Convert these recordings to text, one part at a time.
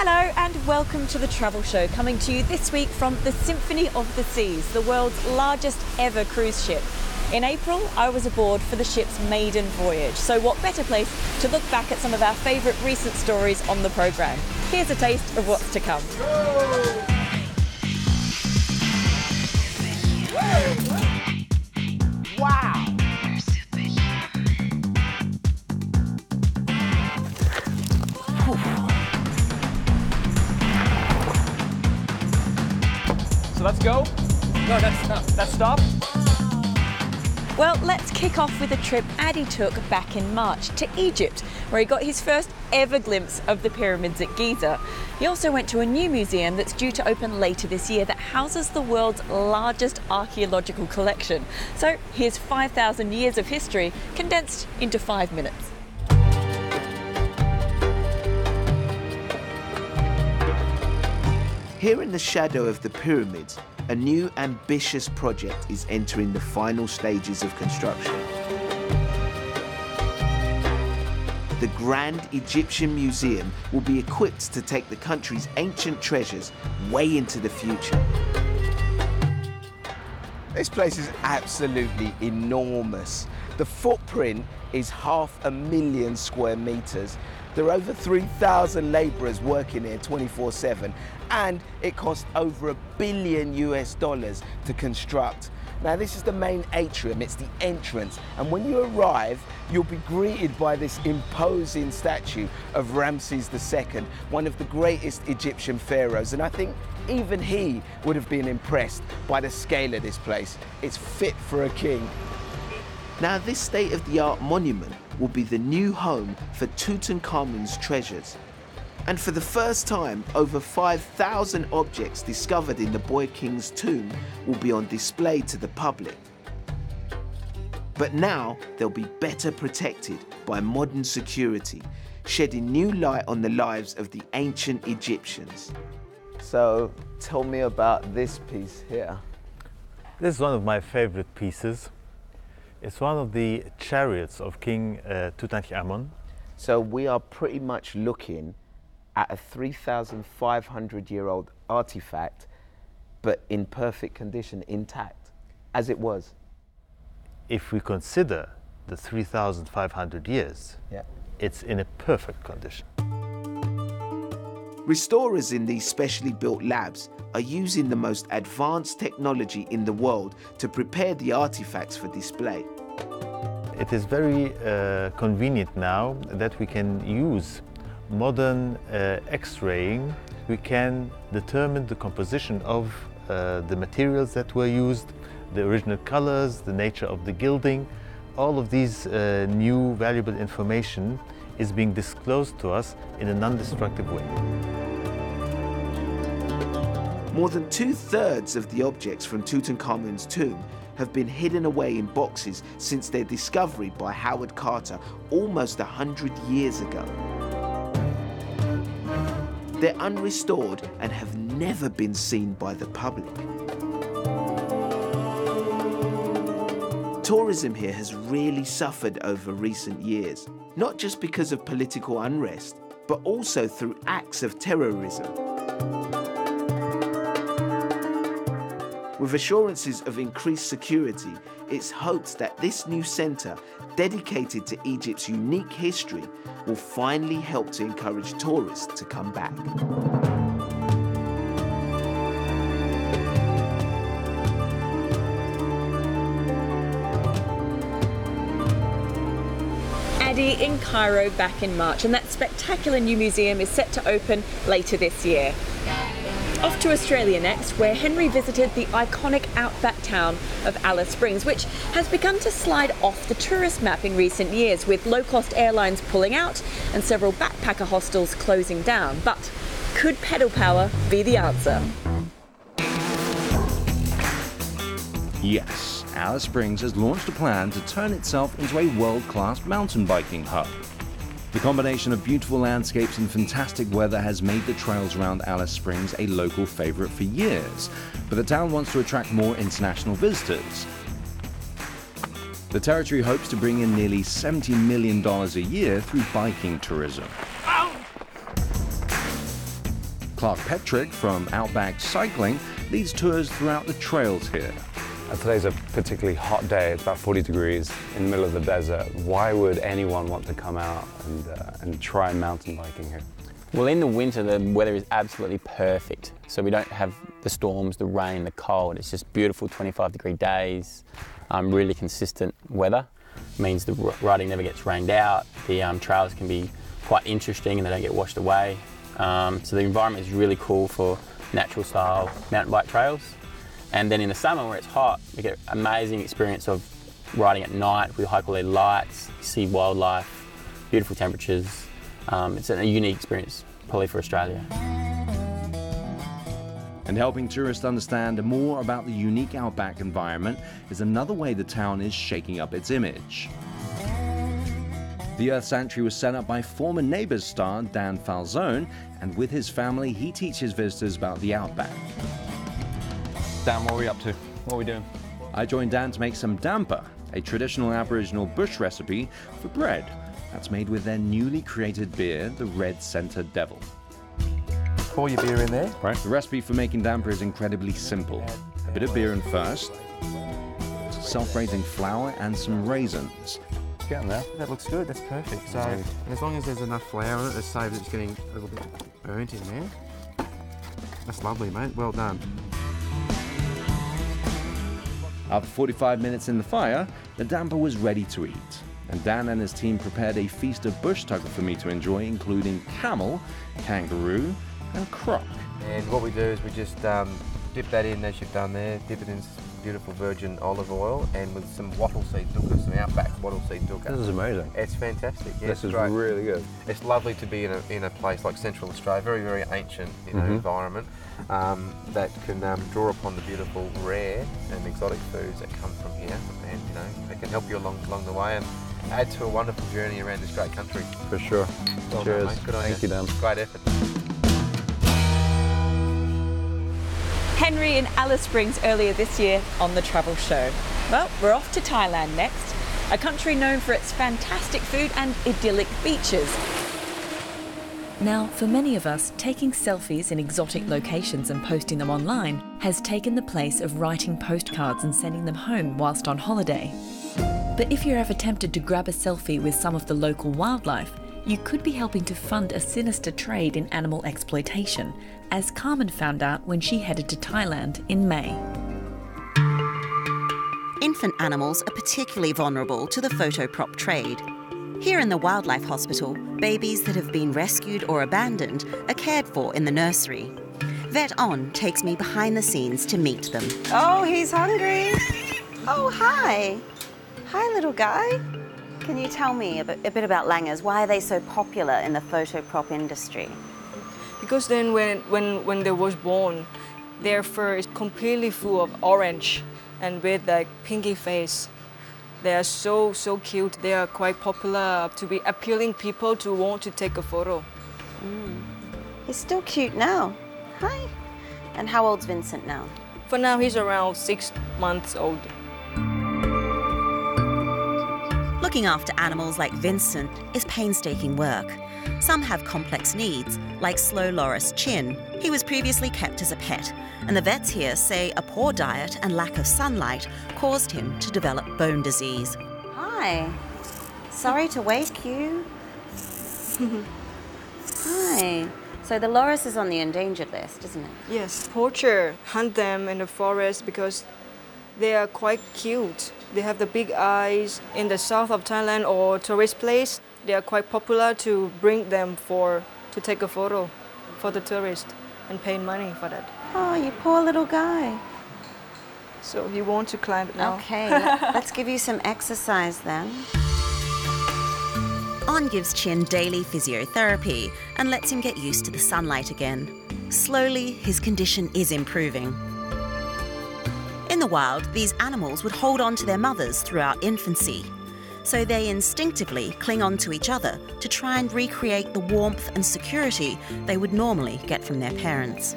Hello and welcome to the Travel Show, coming to you this week from the Symphony of the Seas, the world's largest ever cruise ship. In April, I was aboard for the ship's maiden voyage, so what better place to look back at some of our favourite recent stories on the programme. Here's a taste of what's to come. Wow! So let's go? No, that's stop. Well, let's kick off with a trip Addy took back in March to Egypt, where he got his first ever glimpse of the pyramids at Giza. He also went to a new museum that's due to open later this year that houses the world's largest archaeological collection. So here's 5,000 years of history condensed into 5 minutes. Here in the shadow of the pyramids, a new ambitious project is entering the final stages of construction. The Grand Egyptian Museum will be equipped to take the country's ancient treasures way into the future. This place is absolutely enormous. The footprint is 500,000 square meters. There are over 3,000 labourers working here 24/7, and it cost over $1 billion to construct. Now, this is the main atrium, it's the entrance, and when you arrive, you'll be greeted by this imposing statue of Ramses II, one of the greatest Egyptian pharaohs, and I think even he would have been impressed by the scale of this place. It's fit for a king. Now, this state-of-the-art monument will be the new home for Tutankhamun's treasures. And for the first time, over 5,000 objects discovered in the boy king's tomb will be on display to the public. But now they'll be better protected by modern security, shedding new light on the lives of the ancient Egyptians. So tell me about this piece here. This is one of my favorite pieces. It's one of the chariots of King Tutankhamun. So we are pretty much looking at a 3,500-year-old artifact, but in perfect condition, intact, as it was. If we consider the 3,500 years, it's in a perfect condition. Restorers in these specially built labs are using the most advanced technology in the world to prepare the artifacts for display. It is very convenient now that we can use modern X-raying. We can determine the composition of the materials that were used, the original colors, the nature of the gilding. All of these new valuable information is being disclosed to us in a non-destructive way. More than 2/3 of the objects from Tutankhamun's tomb have been hidden away in boxes since their discovery by Howard Carter almost 100 years ago. They're unrestored and have never been seen by the public. Tourism here has really suffered over recent years, not just because of political unrest, but also through acts of terrorism. With assurances of increased security, it's hoped that this new centre, dedicated to Egypt's unique history, will finally help to encourage tourists to come back. Addy in Cairo back in March, and that spectacular new museum is set to open later this year. Off to Australia next, where Henry visited the iconic outback town of Alice Springs, which has begun to slide off the tourist map in recent years, with low-cost airlines pulling out and several backpacker hostels closing down. But could pedal power be the answer? Yes, Alice Springs has launched a plan to turn itself into a world-class mountain biking hub. The combination of beautiful landscapes and fantastic weather has made the trails around Alice Springs a local favorite for years, but the town wants to attract more international visitors. The territory hopes to bring in nearly $70 million a year through biking tourism. Clark Petrick from Outback Cycling leads tours throughout the trails here. Today's a particularly hot day. It's about 40 degrees in the middle of the desert. Why would anyone want to come out and try mountain biking here? Well, in the winter, the weather is absolutely perfect. So we don't have the storms, the rain, the cold. It's just beautiful 25-degree days, really consistent weather. It means the riding never gets rained out. The trails can be quite interesting and they don't get washed away. So the environment is really cool for natural style mountain bike trails. And then in the summer where it's hot, we get an amazing experience of riding at night with high quality lights, see wildlife, beautiful temperatures. It's a unique experience, probably for Australia. And helping tourists understand more about the unique outback environment is another way the town is shaking up its image. The Earth Sanctuary was set up by former Neighbours star Dan Falzone, and with his family, he teaches visitors about the outback. Dan, what are we up to? What are we doing? I joined Dan to make some damper, a traditional Aboriginal bush recipe for bread that's made with their newly created beer, the Red Centre Devil. Pour your beer in there. Right. The recipe for making damper is incredibly simple. A bit of beer in first, self-raising flour and some raisins. Getting there. That looks good, that's perfect. So, and as long as there's enough flour in it to save it's getting a little bit burnt in there. That's lovely, mate. Well done. After 45 minutes in the fire, the damper was ready to eat. And Dan and his team prepared a feast of bush tucker for me to enjoy, including camel, kangaroo, and croc. And what we do is we just dip that in as you've done there, dip it in beautiful virgin olive oil and with some wattle seed dukkha, some outback wattle seed dukkha. This is amazing. It's fantastic. Yeah, this is great. Really good. It's lovely to be in a place like Central Australia, very, very ancient environment that can draw upon the beautiful rare and exotic foods that come from here, and they can help you along the way and add to a wonderful journey around this great country. For sure. Well Cheers. done, mate. Good on Thank you, Dan. Great effort. Henry in Alice Springs earlier this year on The Travel Show. Well, we're off to Thailand next, a country known for its fantastic food and idyllic beaches. Now, for many of us, taking selfies in exotic locations and posting them online has taken the place of writing postcards and sending them home whilst on holiday. But if you're ever tempted to grab a selfie with some of the local wildlife, you could be helping to fund a sinister trade in animal exploitation, as Carmen found out when she headed to Thailand in May. Infant animals are particularly vulnerable to the photo prop trade. Here in the Wildlife Hospital, babies that have been rescued or abandoned are cared for in the nursery. Vet On takes me behind the scenes to meet them. Oh, he's hungry. Oh, hi. Hi, little guy. Can you tell me a bit about langurs? Why are they so popular in the photo prop industry? Because then when they was born, their fur is completely full of orange and with like pinky face. They are so cute. They are quite popular to be appealing people to want to take a photo. He's still cute now. Hi. And how old's Vincent now? For now, he's around 6 months old. Looking after animals like Vincent is painstaking work. Some have complex needs, like slow loris Chin. He was previously kept as a pet, and the vets here say a poor diet and lack of sunlight caused him to develop bone disease. Hi. Sorry to wake you. Hi. So the loris is on the endangered list, isn't it? Yes, poachers hunt them in the forest because they are quite cute. They have the big eyes. In the south of Thailand or tourist place, they are quite popular to bring them to take a photo for the tourist and pay money for that. Oh, you poor little guy. So he wants to climb it now. Okay, let's give you some exercise then. On gives Chin daily physiotherapy and lets him get used to the sunlight again. Slowly, his condition is improving. In the wild, these animals would hold on to their mothers throughout infancy, so they instinctively cling on to each other to try and recreate the warmth and security they would normally get from their parents.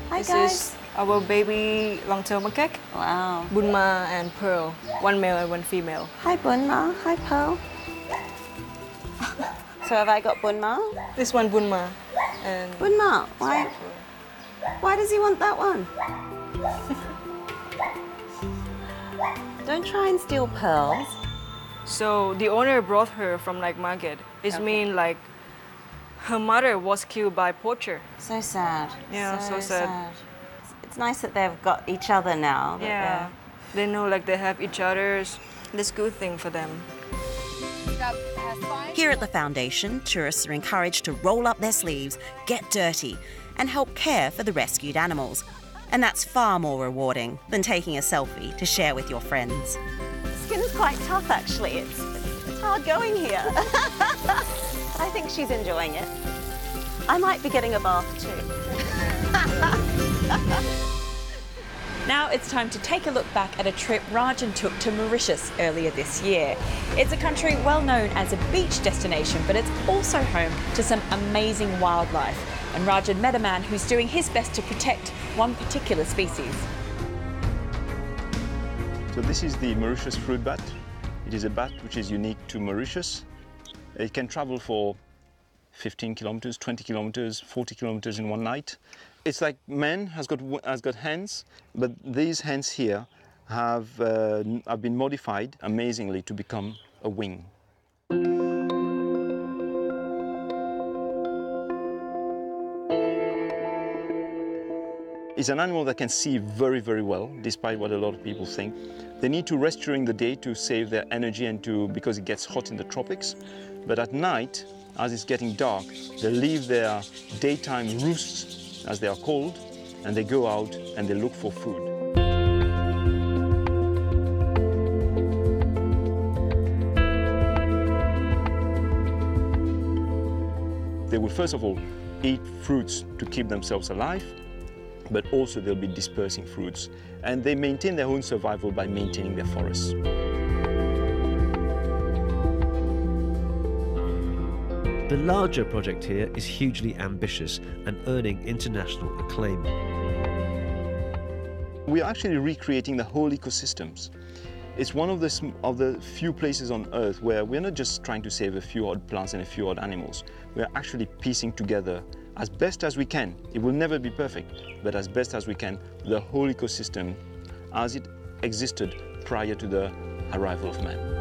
Hi, This guys. is our baby long-tailed macaque. Wow. Bunma and Pearl, one male and one female. Hi, Bunma. Hi, Pearl. So have I got Bunma? This one Bunma. And Bunma, why does he want that one? Don't try and steal pearls. so the owner brought her from like market. It means like her mother was killed by poacher. So sad. Yeah, so sad. It's nice that they've got each other now. that Yeah, they know like they have each other's. That's good thing for them. Here at the foundation, tourists are encouraged to roll up their sleeves, get dirty, and help care for the rescued animals. And that's far more rewarding than taking a selfie to share with your friends. The skin's quite tough, actually. It's hard going here. I think she's enjoying it. I might be getting a bath too. Now it's time to take a look back at a trip Rajan took to Mauritius earlier this year. It's a country well known as a beach destination, but it's also home to some amazing wildlife. And Rajan met a man who's doing his best to protect one particular species. So this is the Mauritius fruit bat. It is a bat which is unique to Mauritius. It can travel for 15 kilometers, 20 kilometers, 40 kilometers in one night. It's like man has got hands, but these hands here have been modified amazingly to become a wing. It's an animal that can see very, very well, despite what a lot of people think. They need to rest during the day to save their energy and because it gets hot in the tropics. But at night, as it's getting dark, they leave their daytime roosts, as they are called, and they go out and they look for food. They will first of all eat fruits to keep themselves alive, but also they'll be dispersing fruits. And they maintain their own survival by maintaining their forests. The larger project here is hugely ambitious and earning international acclaim. We are actually recreating the whole ecosystems. It's one of the few places on Earth where we're not just trying to save a few odd plants and a few odd animals. We're actually piecing together as best as we can. It will never be perfect, but as best as we can, the whole ecosystem as it existed prior to the arrival of man.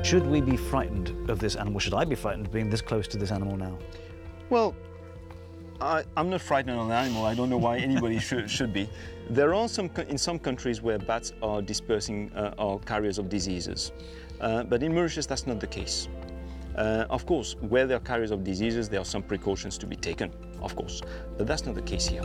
Should we be frightened of this animal? Should I be frightened of being this close to this animal now? Well, I'm not frightened of the animal. I don't know why anybody should be. There are in some countries where bats are dispersing or carriers of diseases. But in Mauritius, that's not the case. Of course, where there are carriers of diseases, there are some precautions to be taken, of course. But that's not the case here.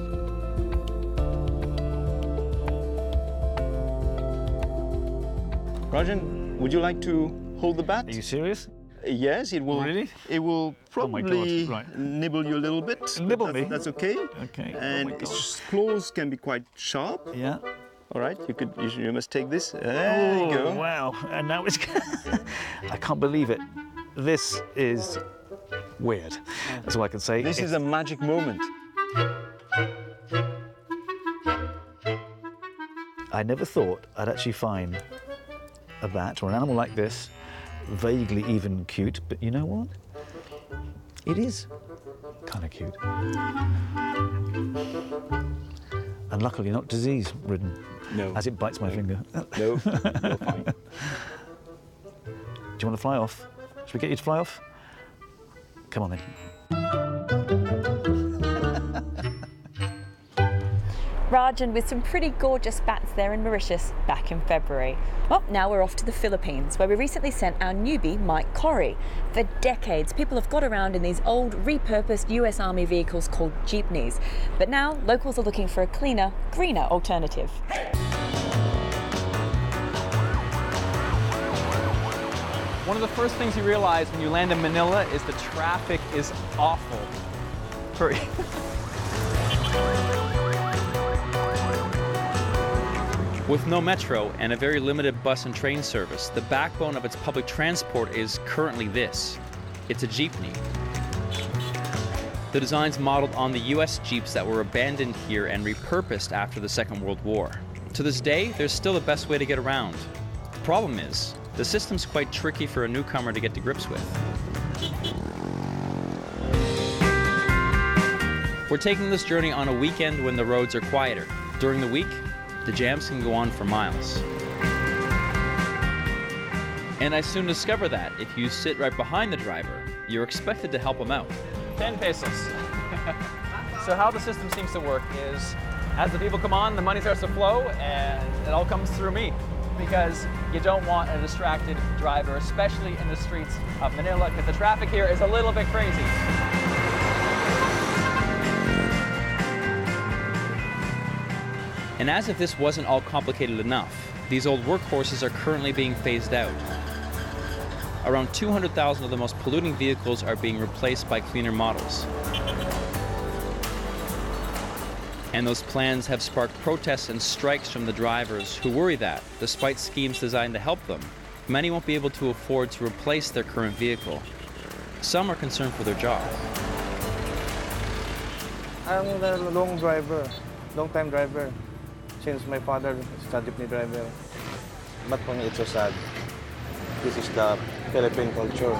Rajan, would you like to hold the bat? Are you serious? Yes, it will. Really? It will probably oh my God. Right. nibble you a little bit. Nibble me? That's okay. Okay. And its claws can be quite sharp. Yeah. All right. You must take this. There you go. Wow. And now it's. I can't believe it. This is weird. That's all I can say. This is a magic moment. I never thought I'd actually find a bat or an animal like this vaguely even cute, but you know what? It is kind of cute. And luckily not disease-ridden. No. As it bites my finger. No, you're fine. Do you want to fly off? Should we get you to fly off? Come on then. Rajan with some pretty gorgeous bats there in Mauritius back in February. Well, now we're off to the Philippines, where we recently sent our newbie, Mike Corrie. For decades, people have got around in these old, repurposed US Army vehicles called jeepneys. But now, locals are looking for a cleaner, greener alternative. One of the first things you realize when you land in Manila is the traffic is awful. Hurry. With no metro and a very limited bus and train service, the backbone of its public transport is currently this. It's a jeepney. The design's modeled on the US Jeeps that were abandoned here and repurposed after the Second World War. To this day, there's still the best way to get around. The problem is, the system's quite tricky for a newcomer to get to grips with. We're taking this journey on a weekend when the roads are quieter. During the week, the jams can go on for miles. And I soon discover that if you sit right behind the driver, you're expected to help him out. 10 pesos. So how the system seems to work is, as the people come on, the money starts to flow, and it all comes through me. Because you don't want a distracted driver, especially in the streets of Manila, because the traffic here is a little bit crazy. And as if this wasn't all complicated enough, these old workhorses are currently being phased out. Around 200,000 of the most polluting vehicles are being replaced by cleaner models. And those plans have sparked protests and strikes from the drivers who worry that, despite schemes designed to help them, many won't be able to afford to replace their current vehicle. Some are concerned for their job. I'm a long-time driver, since my father is a jeepney driver. But for me, it's so sad. This is the Philippine culture,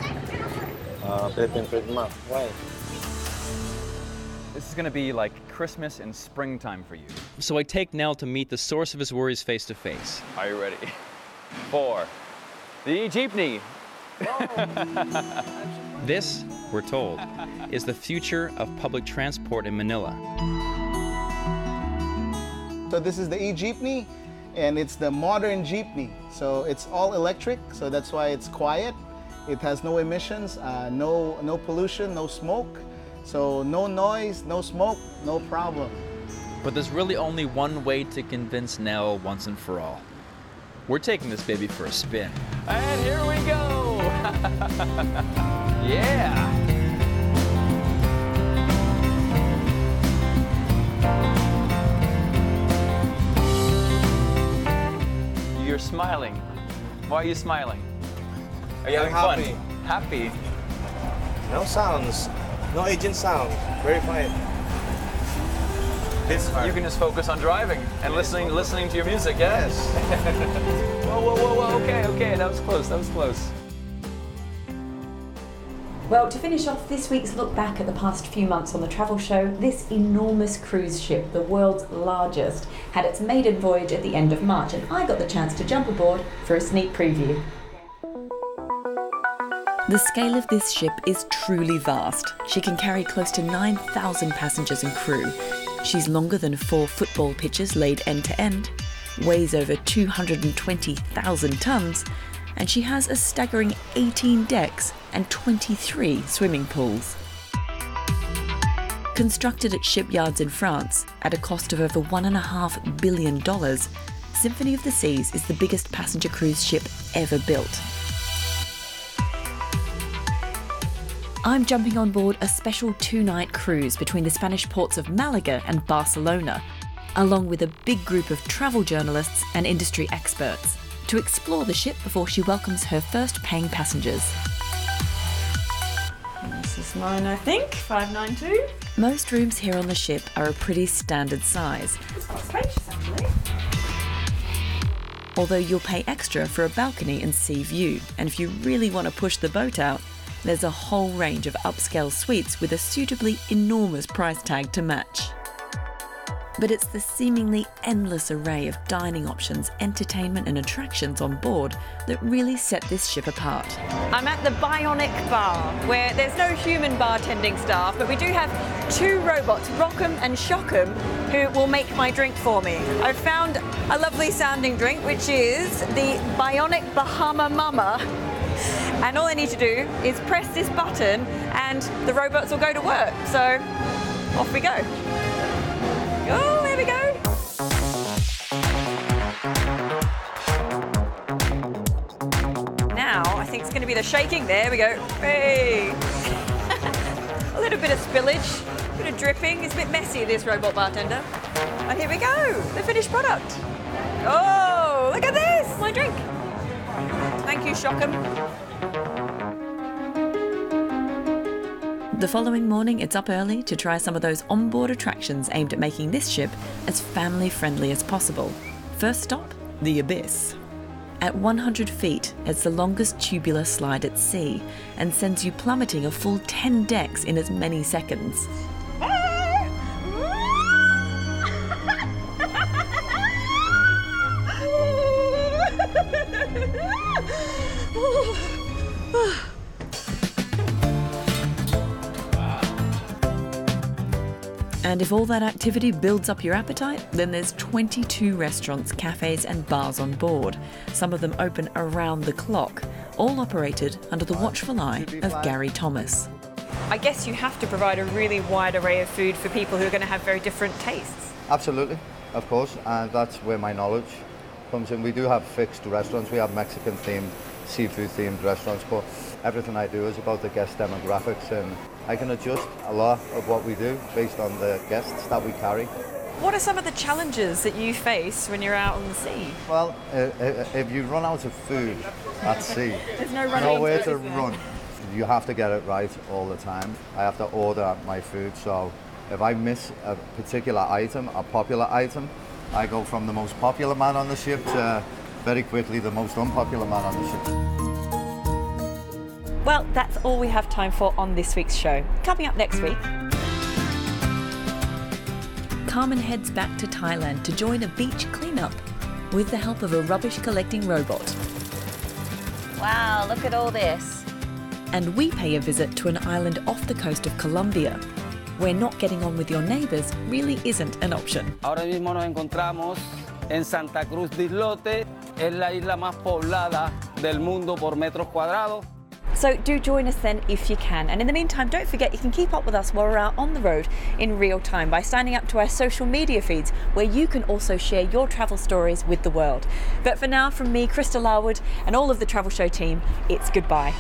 Philippine trademark. Why? This is going to be like Christmas in springtime for you. So I take Nell to meet the source of his worries face to face. Are you ready? For the jeepney. This, we're told, is the future of public transport in Manila. So this is the e-jeepney, and it's the modern jeepney. So it's all electric, so that's why it's quiet. It has no emissions, no pollution, no smoke. So no noise, no smoke, no problem. But there's really only one way to convince Nell once and for all. We're taking this baby for a spin. And here we go! Yeah! You're smiling. Why are you smiling? Are you having fun? Happy? No sounds. No engine sound. Very quiet. You can just focus on driving and listening to your music, yeah? Yes. Whoa, okay, that was close, Well, to finish off this week's look back at the past few months on the travel show, this enormous cruise ship, the world's largest, had its maiden voyage at the end of March, and I got the chance to jump aboard for a sneak preview. The scale of this ship is truly vast. She can carry close to 9,000 passengers and crew. She's longer than 4 football pitches laid end to end, weighs over 220,000 tons, and she has a staggering 18 decks and 23 swimming pools. Constructed at shipyards in France at a cost of over $1.5 billion, Symphony of the Seas is the biggest passenger cruise ship ever built. I'm jumping on board a special 2-night cruise between the Spanish ports of Malaga and Barcelona, along with a big group of travel journalists and industry experts, to explore the ship before she welcomes her first paying passengers. This is mine, I think, 592. Most rooms here on the ship are a pretty standard size. It's quite spacious, actually. Although you'll pay extra for a balcony and sea view, and if you really want to push the boat out, there's a whole range of upscale suites with a suitably enormous price tag to match. But it's the seemingly endless array of dining options, entertainment and attractions on board that really set this ship apart. I'm at the Bionic Bar, where there's no human bartending staff, but we do have 2 robots, Rock'em and Shock'em, who will make my drink for me. I've found a lovely sounding drink, which is the Bionic Bahama Mama. And all I need to do is press this button and the robots will go to work. So off we go. Oh, there we go. Now I think it's going to be the shaking. There we go. Hey. A little bit of spillage, a bit of dripping. It's a bit messy, this robot bartender. And here we go, the finished product. Oh! look at this! My drink. Thank you, Shockham. The following morning, it's up early to try some of those onboard attractions aimed at making this ship as family-friendly as possible. First stop, the Abyss. At 100 feet, it's the longest tubular slide at sea and sends you plummeting a full 10 decks in as many seconds. And if all that activity builds up your appetite, then there's 22 restaurants, cafes and bars on board. Some of them open around the clock, all operated under the watchful eye of Gary Thomas. I guess you have to provide a really wide array of food for people who are going to have very different tastes. Absolutely, of course, and that's where my knowledge comes in. We do have fixed restaurants. We have Mexican themed, seafood themed restaurants, but everything I do is about the guest demographics, and I can adjust a lot of what we do based on the guests that we carry. What are some of the challenges that you face when you're out on the sea? Well, if you run out of food at sea, There's no running nowhere into to it, is there? run. You have to get it right all the time. I have to order my food, so if I miss a particular item, a popular item, I go from the most popular man on the ship to very quickly the most unpopular man on the ship. Well, that's all we have time for on this week's show. Coming up next week, Carmen heads back to Thailand to join a beach cleanup with the help of a rubbish collecting robot. Wow, look at all this. And we pay a visit to an island off the coast of Colombia, where not getting on with your neighbours really isn't an option. Ahora mismo nos encontramos en Santa Cruz de Islote, es la isla más poblada del mundo por metros cuadrados. so do join us then if you can. And in the meantime, don't forget you can keep up with us while we're out on the road in real time by signing up to our social media feeds, where you can also share your travel stories with the world. But for now, from me, Crystal Larwood, and all of the Travel Show team, it's goodbye.